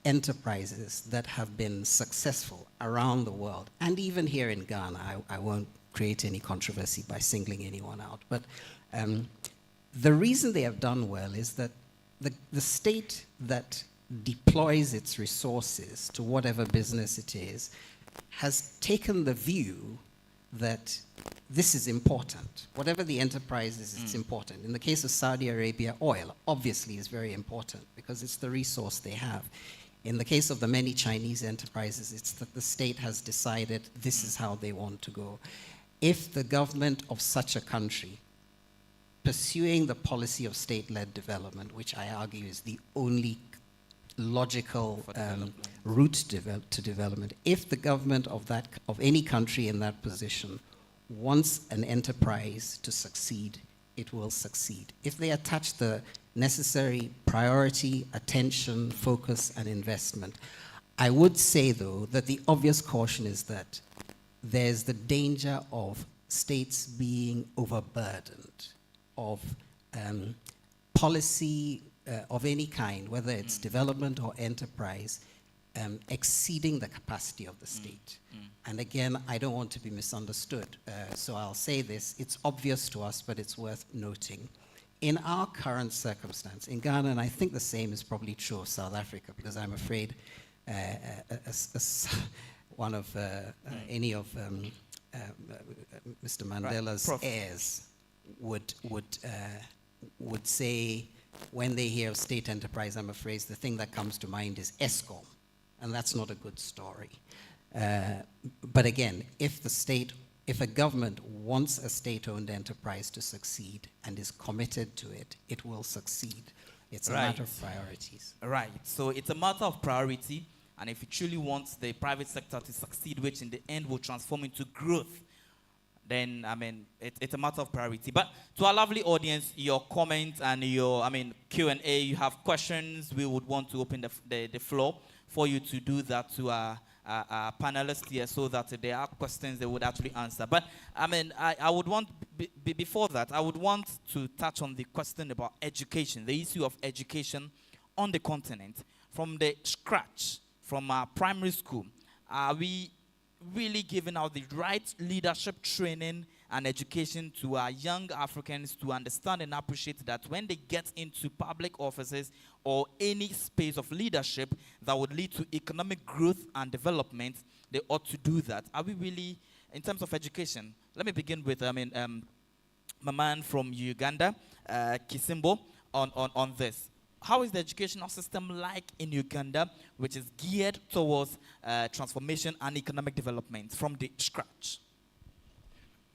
enterprises that have been successful around the world, and even here in Ghana, I won't create any controversy by singling anyone out, but the reason they have done well is that the state that deploys its resources to whatever business it is has taken the view that this is important. Whatever the enterprise is, it's important. In the case of Saudi Arabia, oil obviously is very important because it's the resource they have. In the case of the many Chinese enterprises, it's that the state has decided this is how they want to go. If the government of such a country, pursuing the policy of state-led development, which I argue is the only logical route to development, if the government of any country in that position wants an enterprise to succeed, it will succeed. If they attach the necessary priority, attention, focus, and investment. I would say, though, that the obvious caution is that there's the danger of states being overburdened, of policy of any kind, whether it's development or enterprise, exceeding the capacity of the state. And again, I don't want to be misunderstood, so I'll say this. It's obvious to us, but it's worth noting. In our current circumstance, in Ghana, and I think the same is probably true of South Africa, because I'm afraid one of any of Mr. Mandela's heirs would say, when they hear of state enterprise, I'm afraid the thing that comes to mind is ESCOM, and that's not a good story. But again, if a government wants a state-owned enterprise to succeed and is committed to it, it will succeed. It's a matter of priorities. Right. So it's a matter of priority, and if it truly wants the private sector to succeed, which in the end will transform into growth, then, I mean, it's a matter of priority. But to our lovely audience, your comments and your, Q&A, you have questions, we would want to open the floor for you to do that to our panelists here, so that if there are questions they would actually answer. But, I would want, before that, I would want to touch on the question about education, the issue of education on the continent. From the scratch, from our primary school, are we really giving out the right leadership training and education to our young Africans to understand and appreciate that when they get into public offices or any space of leadership that would lead to economic growth and development, they ought to do that? Are we really, in terms of education? Let me begin with, my man from Uganda, Kisimbo, on this. How is the educational system like in Uganda, which is geared towards transformation and economic development from the scratch?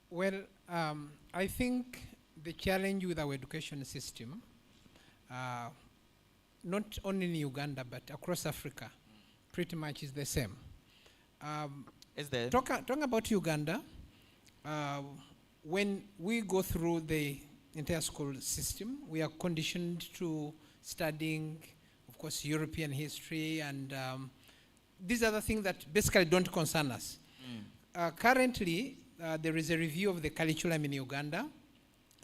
Well, I think the challenge with our education system, not only in Uganda, but across Africa, pretty much is the same. Talking about Uganda, when we go through the entire school system, we are conditioned to studying, of course, European history, and these are the things that basically don't concern us. Currently, there is a review of the curriculum in Uganda,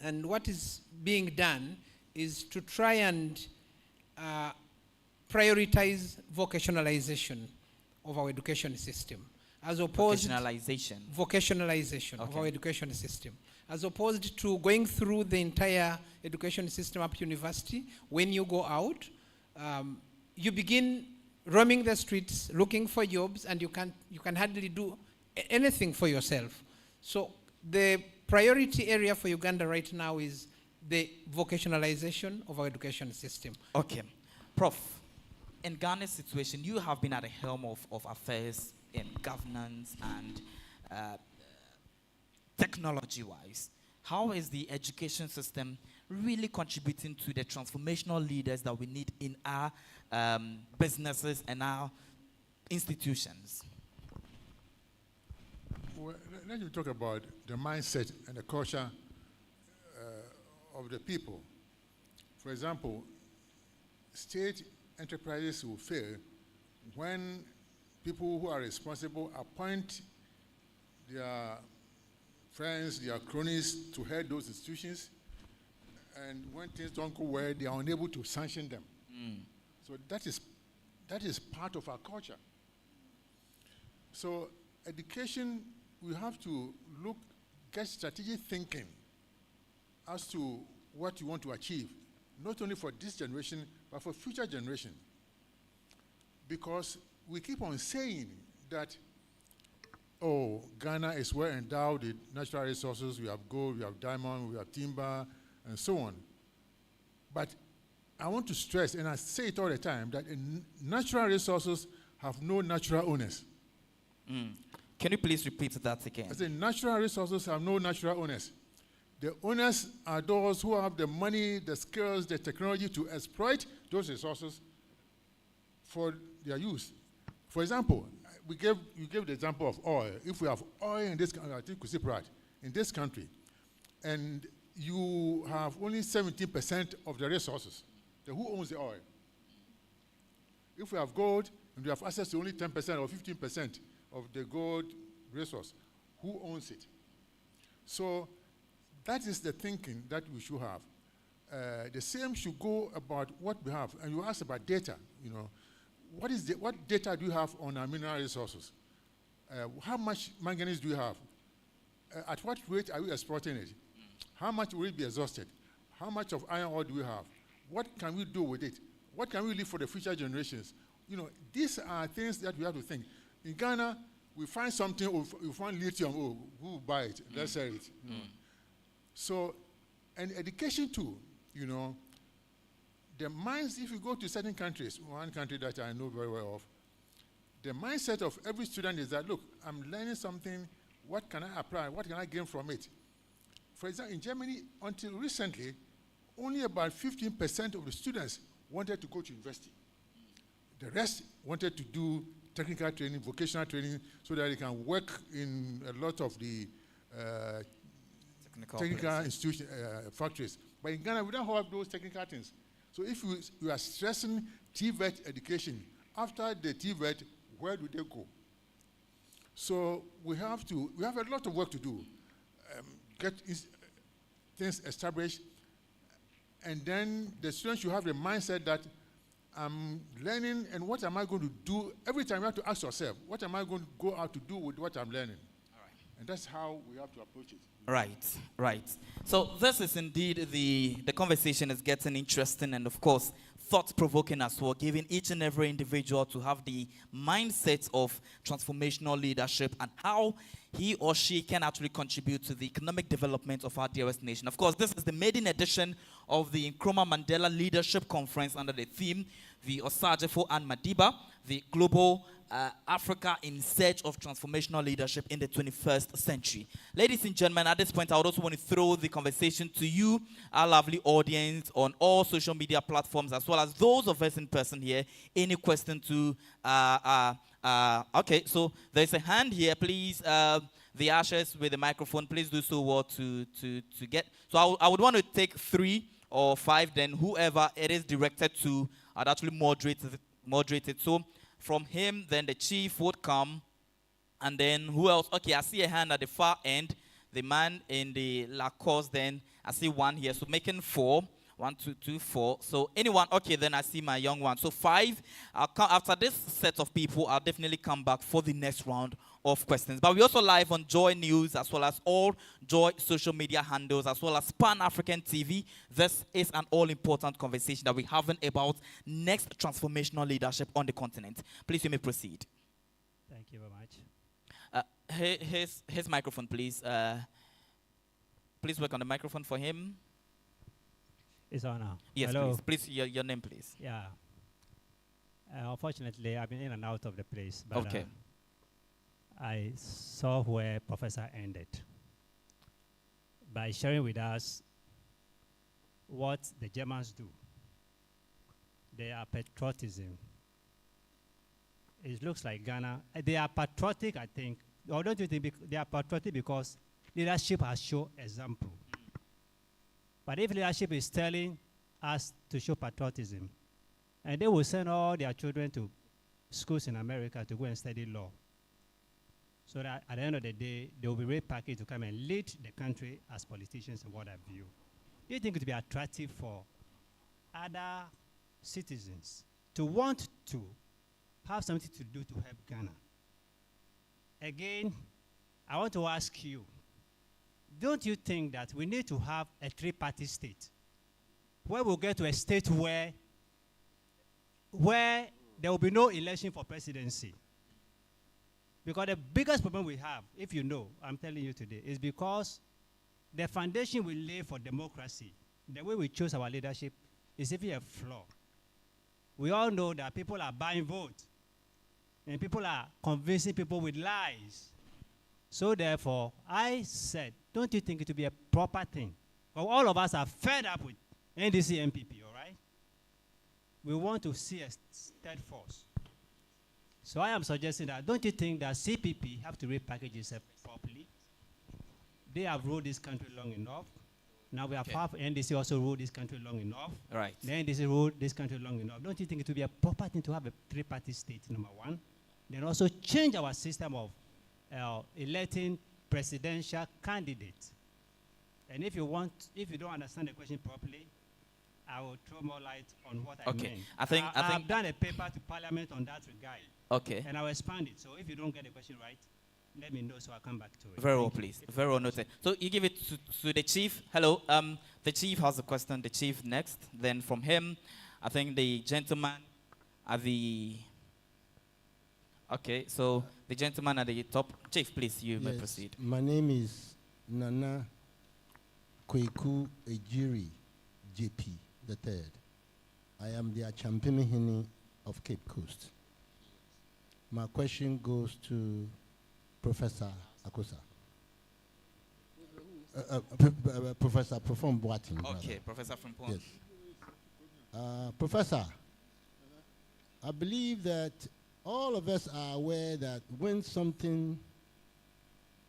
and what is being done is to try and prioritize vocationalization of our education system, as opposed vocationalization of our education system, as opposed to going through the entire education system up to university. When you go out, you begin roaming the streets, looking for jobs, and you can hardly do anything for yourself. So the priority area for Uganda right now is the vocationalization of our education system. Okay. Prof, in Ghana's situation, you have been at the helm of affairs in governance and technology-wise. How is the education system really contributing to the transformational leaders that we need in our businesses and our institutions? Well, let me talk about the mindset and the culture of the people. For example, state enterprises will fail when people who are responsible appoint their friends, their cronies to head those institutions, and when things don't go well, they are unable to sanction them. So that is That is part of our culture. So education, we have to get strategic thinking as to what you want to achieve, not only for this generation, but for future generation. Because we keep on saying that, oh, Ghana is well endowed with natural resources. We have gold, we have diamond, we have timber, and so on. But I want to stress, and I say it all the time, that natural resources have no natural owners. Can you please repeat that again? I say natural resources have no natural owners. The owners are those who have the money, the skills, the technology to exploit those resources for their use. For example, you gave the example of oil. If we have oil in this country, I think in this country, and you have only 17% of the resources, then who owns the oil? If we have gold and we have access to only 10% or 15% of the gold resource, who owns it? So that is the thinking that we should have. The same should go about what we have. And you asked about data, you know. What data do you have on our mineral resources? How much manganese do you have? At what rate are we exporting it? How much will it be exhausted? How much of iron ore do we have? What can we do with it? What can we leave for the future generations? You know, these are things that we have to think. In Ghana, we find something, we find lithium, who will buy it? Let's sell it. So, and education too, you know, the minds, if you go to certain countries, one country that I know very well of, the mindset of every student is that, look, I'm learning something, what can I apply, what can I gain from it? For example, in Germany, until recently, only about 15% of the students wanted to go to university. The rest wanted to do technical training, vocational training, so that they can work in a lot of the technical institution, factories. But in Ghana, we don't have those technical things. So if we are stressing TVET education, after the TVET, where do they go? So we have a lot of work to do. Get things established, and then the students should have the mindset that I'm learning, and what am I going to do? Every time you have to ask yourself, what am I going to go out to do with what I'm learning? All right. And that's how we have to approach it. Right. So this is indeed the conversation is getting interesting, and of course thought-provoking as well, giving each and every individual to have the mindset of transformational leadership and how he or she can actually contribute to the economic development of our dearest nation. Of course, this is the maiden edition of the Nkrumah Mandela Leadership Conference under the theme, the Osagyefo and Madiba, the Global Africa in Search of Transformational Leadership in the 21st Century. Ladies and gentlemen, at this point, I would also want to throw the conversation to you, our lovely audience, on all social media platforms, as well as those of us in person here. Any question to... okay, so there's a hand here. Please, the ushers with the microphone, please do so well to get... So I would want to take 3 or 5, then whoever it is directed to, I'd actually moderate it. So from him, then the chief would come, and then who else? Okay, I see a hand at the far end, the man in the Lacoste, then I see 1 here, so making 4. 1, 2, 2, 4. So anyone? Okay, then I see my young one. So 5. I'll come after this set of people. I'll definitely come back for the next round of questions. But we also live on JoyNews, as well as all Joy social media handles, as well as Pan-African TV. This is an all-important conversation that we're having about next transformational leadership on the continent. Please, you may proceed. Thank you very much. His microphone, please. Please work on the microphone for him. It's on now. Yes, hello. Please. Please, your name, please. Yeah. Unfortunately, I've been in and out of the place. But, okay. I saw where Professor ended by sharing with us what the Germans do. They are patriotism. It looks like Ghana. They are patriotic, I think. Or don't you think they are patriotic because leadership has shown example? But if leadership is telling us to show patriotism, and they will send all their children to schools in America to go and study law, so that at the end of the day, they will be very packaged to come and lead the country as politicians and what have you. Do you think it would be attractive for other citizens to want to have something to do to help Ghana. Again, I want to ask you, don't you think that we need to have a three-party state where we'll get to a state where there will be no election for presidency? Because the biggest problem we have, if you know, I'm telling you today, is because the foundation we lay for democracy, the way we choose our leadership, is even a flaw. We all know that people are buying votes, and people are convincing people with lies. So therefore, I said, don't you think it would be a proper thing? Well, all of us are fed up with NDC MPP, all right? We want to see a third force. So I am suggesting that, don't you think that CPP have to repackage itself properly? They have ruled this country long enough. Now we have half NDC also ruled this country long enough. Right. The NDC ruled this country long enough. Don't you think it would be a proper thing to have a three-party state, number one? Then also change our system of electing presidential candidates. And if you don't understand the question properly, I will throw more light on what I mean. I've done a paper to Parliament on that regard. Okay. And I will expand it. So if you don't get the question right, let me know so I'll come back to it. Very well, please. Very well noted. So you give it to the chief. Hello. The chief has a question. The chief next. Then from him, I think the gentleman at the... Okay, so the gentleman at the top. Chief, please, you may proceed. My name is Nana Kweku Ejiri, JP the third. I am the Achampimihini of Cape Coast. My question goes to Professor Akosa. Professor from Boating. Okay, Professor from Boating. Yes. Professor, I believe that all of us are aware that when something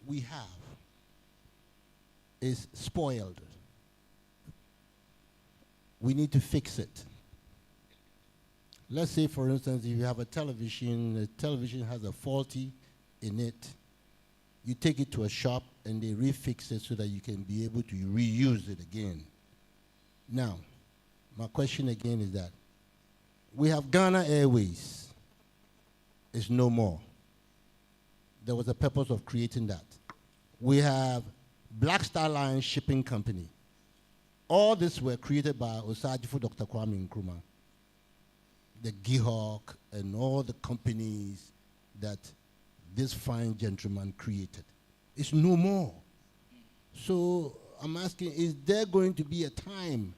we have is spoiled, we need to fix it. Let's say, for instance, if you have a television, the television has a faulty in it, you take it to a shop and they refix it so that you can be able to reuse it again. Now, my question again is that we have Ghana Airways. It's no more. There was a purpose of creating that. We have Black Star Line Shipping Company. All this were created by Osagyefo Dr. Kwame Nkrumah, the Gihawk, and all the companies that this fine gentleman created. It's no more. So I'm asking, is there going to be a time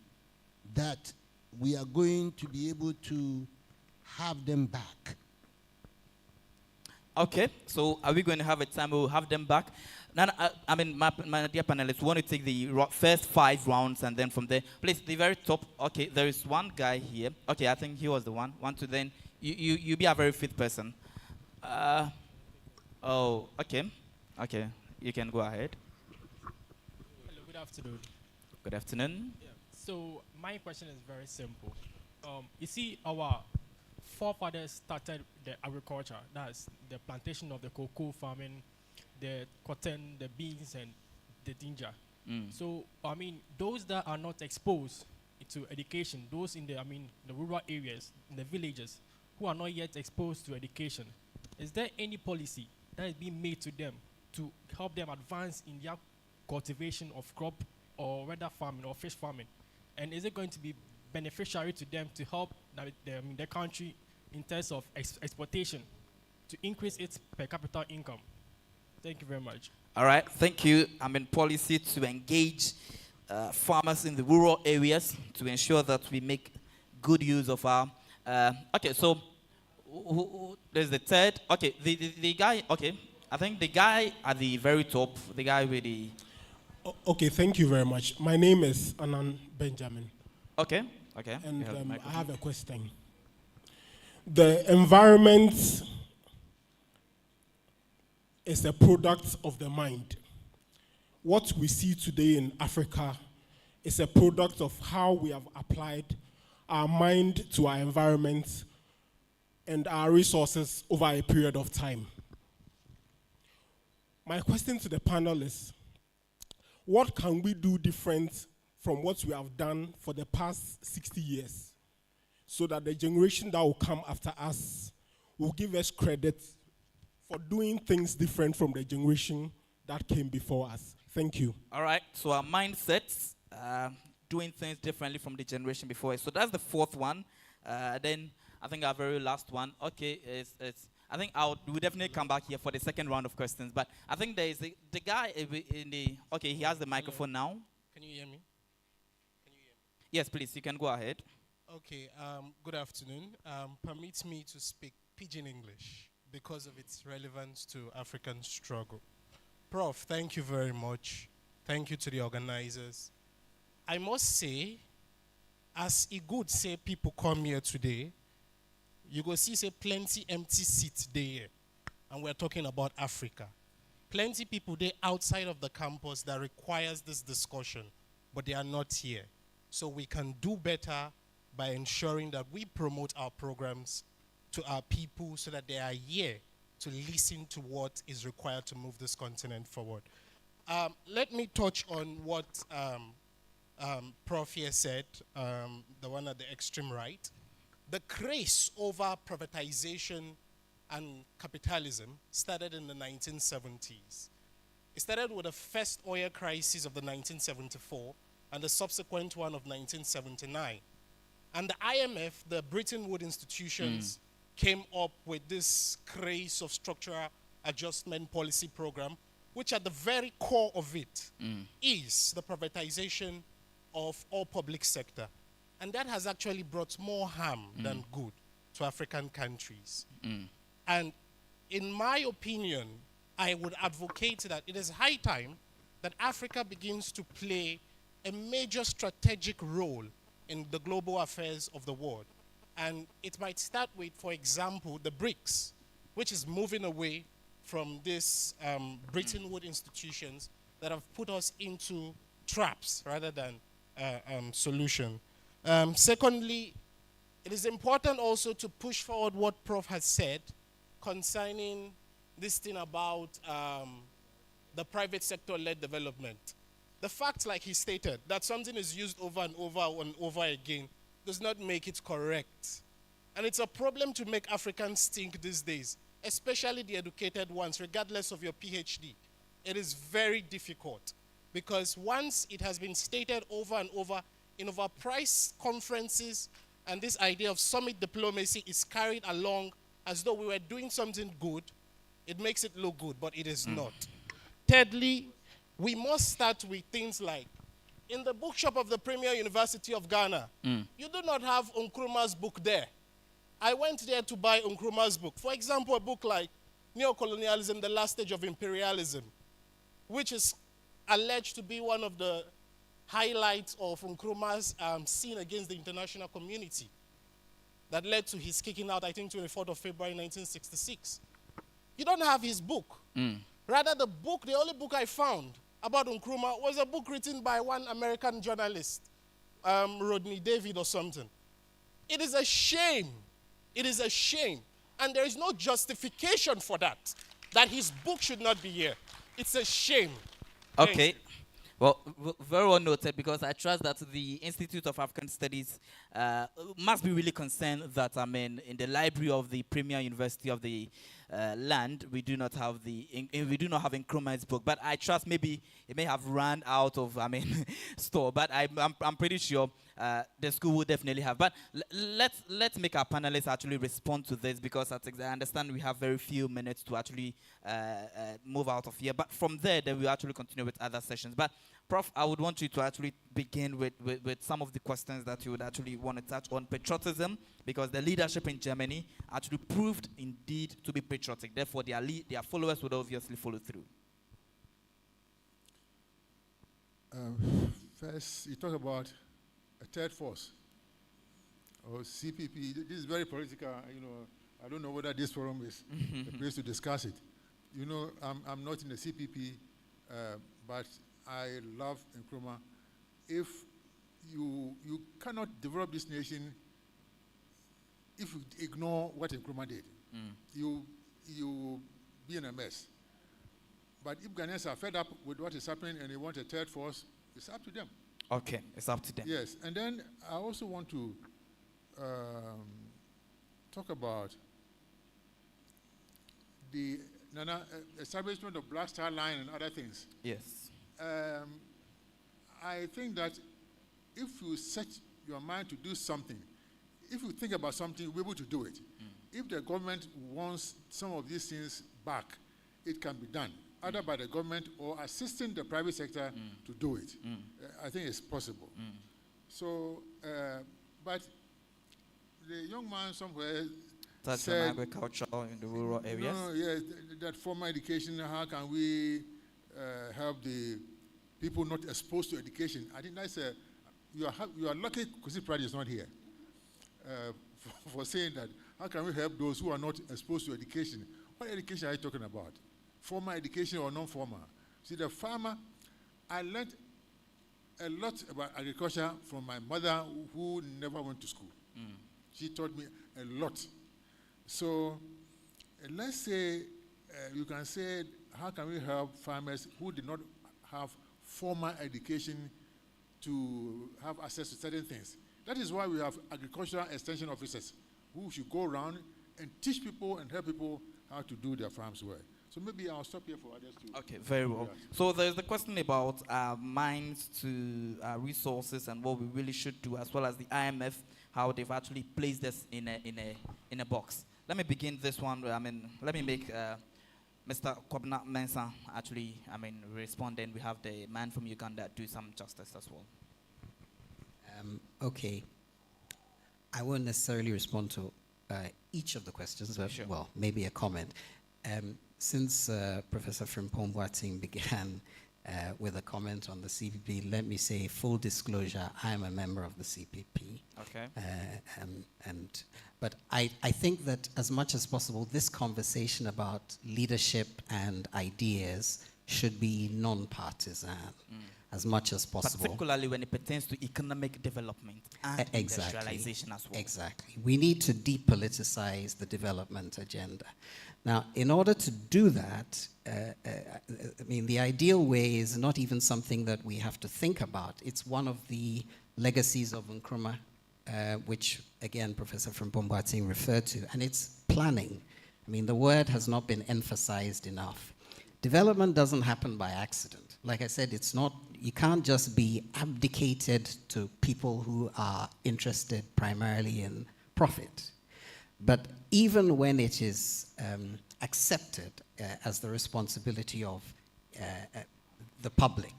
that we are going to be able to have them back? Okay, so are we going to have a time we'll have them back? Now, I mean, my dear panelists, we want to take the first 5 rounds, and then from there, please, the very top. Okay, there is one guy here. Okay, I think he was the one. One to then, you be a very fit person. Oh, okay. Okay, you can go ahead. Hello, good afternoon. Good afternoon. Yeah. So my question is very simple. You see, our forefathers started the agriculture, that's the plantation of the cocoa, farming, the cotton, the beans, and the ginger. So, I mean, those that are not exposed to education, those in the, the rural areas, in the villages, who are not yet exposed to education, is there any policy that is being made to them to help them advance in their cultivation of crop or rather farming or fish farming? And is it going to be beneficiary to them to help the country in terms of exportation to increase its per capita income? Thank you very much. All right, thank you. Policy to engage farmers in the rural areas to ensure that we make good use of our... okay, so there's the third. Okay, the guy, okay. I think the guy at the very top, the guy with the... Okay, thank you very much. My name is Anan Benjamin. Okay, okay. And I have a question. The environment is a product of the mind. What we see today in Africa is a product of how we have applied our mind to our environment and our resources over a period of time. My question to the panel is, what can we do different from what we have done for the past 60 years so that the generation that will come after us will give us credit for doing things different from the generation that came before us. Thank you. All right, so our mindsets, doing things differently from the generation before us. So that's the fourth one. Then I think our very last one, okay, I think we'll definitely come back here for the second round of questions. But I think there is the guy in the, okay, he has the microphone now. Can you hear me? Yes, please, you can go ahead. Okay, good afternoon. Permit me to speak Pidgin English because of its relevance to African struggle. Prof, thank you very much. Thank you to the organizers. I must say, as it good say people come here today, you go see say plenty empty seats there, and we're talking about Africa. Plenty people there outside of the campus that requires this discussion, but they are not here. So we can do better by ensuring that we promote our programs to our people so that they are here to listen to what is required to move this continent forward. Let me touch on what Prof here said, the one at the extreme right. The craze over privatization and capitalism started in the 1970s. It started with the first oil crisis of the 1974 and the subsequent one of 1979. And the IMF, the Bretton Woods institutions, came up with this craze of structural adjustment policy program, which at the very core of it is the privatization of all public sector. And that has actually brought more harm than good to African countries. And in my opinion, I would advocate that it is high time that Africa begins to play a major strategic role in the global affairs of the world. And it might start with, for example, the BRICS, which is moving away from these Bretton Woods institutions that have put us into traps rather than solution. Secondly, it is important also to push forward what Prof has said concerning this thing about the private sector-led development. The fact, like he stated, that something is used over and over again does not make it correct. And it's a problem to make Africans think these days, especially the educated ones, regardless of your PhD. It is very difficult because once it has been stated over and over in overpriced conferences, and this idea of summit diplomacy is carried along as though we were doing something good, it makes it look good, but it is not. Thirdly, we must start with things like, in the bookshop of the Premier University of Ghana, you do not have Nkrumah's book there. I went there to buy Nkrumah's book. For example, a book like Neocolonialism, The Last Stage of Imperialism, which is alleged to be one of the highlights of Nkrumah's scene against the international community that led to his kicking out, I think, 24th of February 1966. You don't have his book. Rather, the only book I found about Nkrumah was a book written by one American journalist, Rodney David or something. It is a shame. It is a shame. And there is no justification for that his book should not be here. It's a shame. Okay. Well, very well noted, because I trust that the Institute of African Studies must be really concerned that, in the library of the Premier University of the land, we do not have Nkrumah's book. But I trust maybe it may have run out of, store. But I'm pretty sure the school will definitely have. But let's make our panelists actually respond to this, because I understand we have very few minutes to actually move out of here. But from there, then we'll actually continue with other sessions. But Prof, I would want you to actually begin with some of the questions that you would actually want to touch on patriotism, because the leadership in Germany actually proved indeed to be patriotic. Therefore, their followers would obviously follow through. First, you talk about a third force, or CPP. This is very political. I don't know whether this forum is the place to discuss it. I'm not in the CPP, but I love Nkrumah. If you cannot develop this nation if you ignore what Nkrumah did. You be in a mess. But if Ghanaians are fed up with what is happening and they want a third force, it's up to them. Okay, it's up to them. Yes, and then I also want to talk about the establishment of Black Star Line and other things. Yes. I think that if you set your mind to do something, if you think about something, you'll be able to do it. If the government wants some of these things back, it can be done, either by the government or assisting the private sector to do it. I think it's possible. So, but the young man somewhere said, agriculture in the rural areas. No, yeah, that formal education, how can we help the people not exposed to education? I think that's you are lucky Kusi Pride is not here for saying that. How can we help those who are not exposed to education? What education are you talking about? Formal education or non-formal? See, the farmer, I learned a lot about agriculture from my mother who never went to school. She taught me a lot. So let's say you can say, how can we help farmers who did not have formal education to have access to certain things? That is why we have agricultural extension officers who should go around and teach people and help people how to do their farms well. So maybe I'll stop here for others to. Okay, very well. So there's the question about mines to resources and what we really should do, as well as the IMF, how they've actually placed us in a box. Let me begin this one. Let me make Mr. Kwabna Mensah actually, respond, and we have the man from Uganda do some justice as well. Okay. I won't necessarily respond to each of the questions, but Sure. well, maybe a comment. Since Professor Frimpong Boateng began with a comment on the CPP, let me say, full disclosure, I am a member of the CPP. Okay. But I think that as much as possible, this conversation about leadership and ideas should be non-partisan. As much as possible. Particularly when it pertains to economic development and industrialization as well. Exactly. We need to depoliticize the development agenda. Now, in order to do that, the ideal way is not even something that we have to think about. It's one of the legacies of Nkrumah, which, again, Professor Frimpong Boateng referred to, and it's planning. The word has not been emphasized enough. Development doesn't happen by accident. Like I said, it's not, you can't just be abdicated to people who are interested primarily in profit. But even when it is accepted as the responsibility of the public,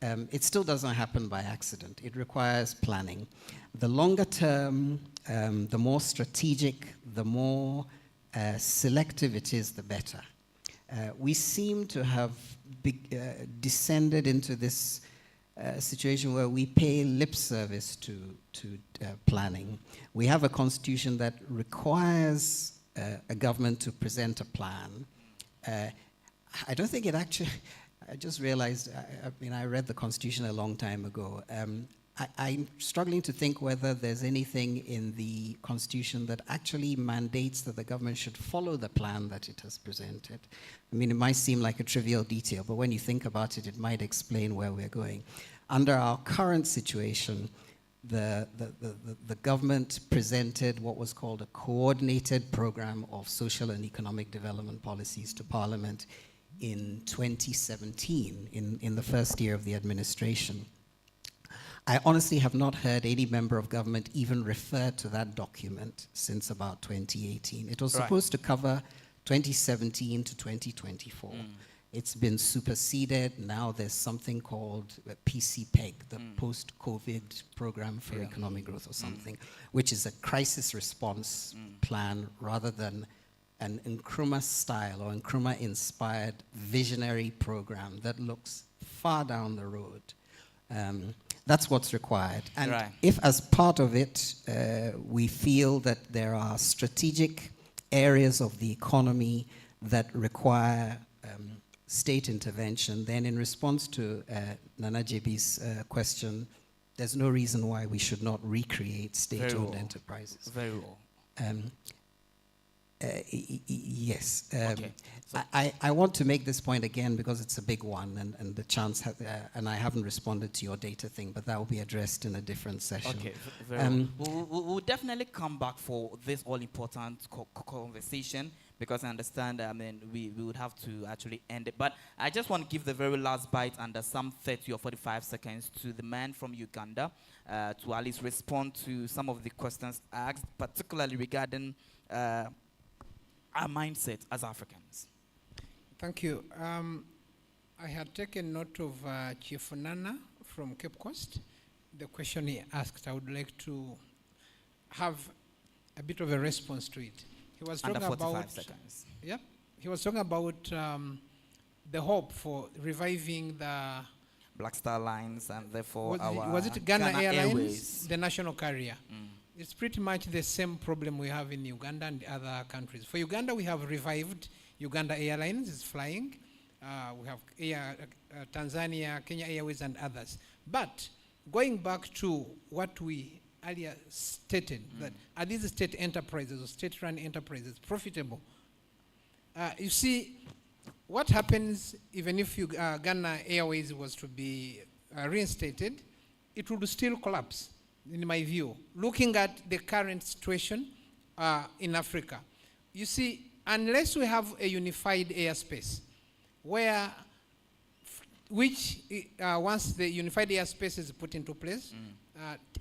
it still doesn't happen by accident. It requires planning. The longer term, the more strategic, the more selective it is, the better. We seem to have descended into this situation where we pay lip service to planning. We have a constitution that requires a government to present a plan. I don't think it actually, I just realized, I read the constitution a long time ago. I'm struggling to think whether there's anything in the constitution that actually mandates that the government should follow the plan that it has presented. It might seem like a trivial detail, but when you think about it, it might explain where we're going. Under our current situation, the government presented what was called a coordinated program of social and economic development policies to Parliament in 2017, in the first year of the administration. I honestly have not heard any member of government even refer to that document since about 2018. It was supposed to cover 2017 to 2024. It's been superseded. Now there's something called PCPEG, the Post-COVID Program for Economic Growth or something, which is a crisis response plan rather than an Nkrumah style or Nkrumah inspired visionary program that looks far down the road. That's what's required. And if as part of it, we feel that there are strategic areas of the economy that require state intervention, then in response to Nana JB's question, there's no reason why we should not recreate state-owned enterprises. Very well. Yes. Okay. So I want to make this point again because it's a big one, and the chance, and I haven't responded to your data thing, but that will be addressed in a different session. Okay, very well. We'll definitely come back for this all-important conversation, because I understand, I mean, we would have to actually end it. But I just want to give the very last bite under some 30 or 45 seconds to the man from Uganda to at least respond to some of the questions asked, particularly regarding our mindset as Africans. Thank you. I had taken note of Chief Nana from Cape Coast. The question he asked, I would like to have a bit of a response to it. He was Under talking 45 about, seconds. yeah, he was talking about the hope for reviving the Black Star Lines and therefore was it Ghana Airlines, Airways. the national carrier. It's pretty much the same problem we have in Uganda and other countries. For Uganda, we have revived Uganda Airlines is flying. We have Tanzania, Kenya Airways, and others. But going back to what we earlier stated, that are these state enterprises or state-run enterprises profitable? You see, what happens even if Ghana Airways was to be reinstated, it would still collapse, in my view. Looking at the current situation in Africa, you see, unless we have a unified airspace, once the unified airspace is put into place,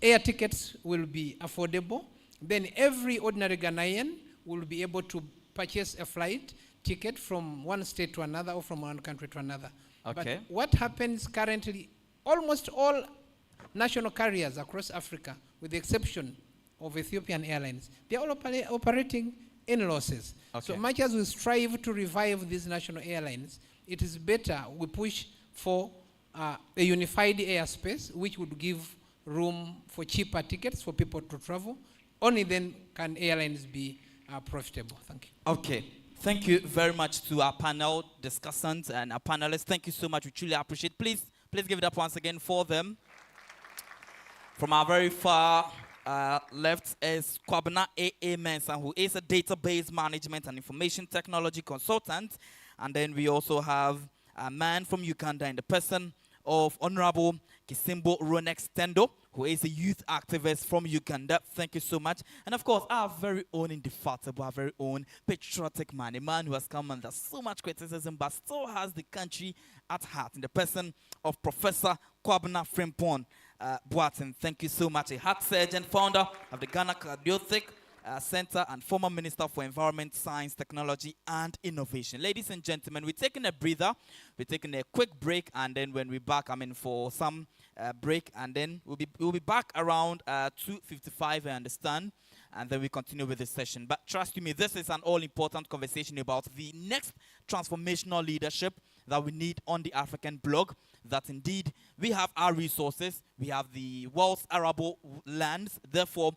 air tickets will be affordable. Then every ordinary Ghanaian will be able to purchase a flight ticket from one state to another or from one country to another. Okay. But what happens currently, almost all national carriers across Africa, with the exception of Ethiopian Airlines, they're all operating in losses. Okay. So much as we strive to revive these national airlines, it is better we push for a unified airspace, which would give room for cheaper tickets for people to travel. Only then can airlines be profitable. Thank you. Okay. Thank you very much to our panel discussants and our panelists. Thank you so much. We truly appreciate. Please give it up once again for them. From our very far left is Kwabena A.A. Mensah, who is a database management and information technology consultant. And then we also have a man from Uganda in the person of Honorable Kisimbo Ronex Tendo, who is a youth activist from Uganda. Thank you so much. And of course, our very own indefatigable, our very own patriotic man, a man who has come under so much criticism but still has the country at heart, in the person of Professor Kwabena Frimpong Boateng. Thank you so much. A heart surgeon, founder of the Ghana Cardiothic Center and former Minister for Environment, Science, Technology, and Innovation. Ladies and gentlemen, we're taking a breather. We're taking a quick break, and then when we're back, for some break, and then we'll be back around 2:55, I understand, and then we continue with the session. But trust me, this is an all-important conversation about the next transformational leadership that we need on the African bloc, that indeed we have our resources, we have the world's arable lands, therefore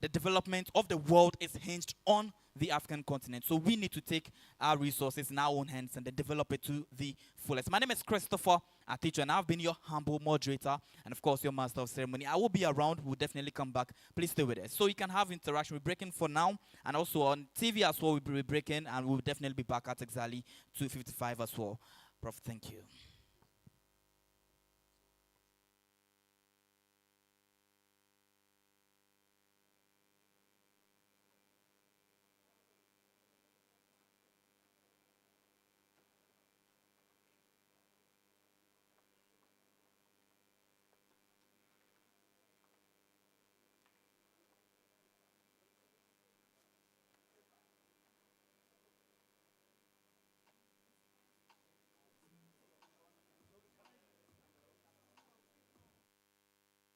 the development of the world is hinged on the African continent. So we need to take our resources in our own hands and then develop it to the fullest. My name is Christopher Aticho, and I've been your humble moderator and, of course, your master of ceremony. I will be around. We'll definitely come back. Please stay with us. So you can have interaction. We're breaking for now, and also on TV as well, we'll be breaking, and we'll definitely be back at exactly 2:55 as well. Prof, thank you.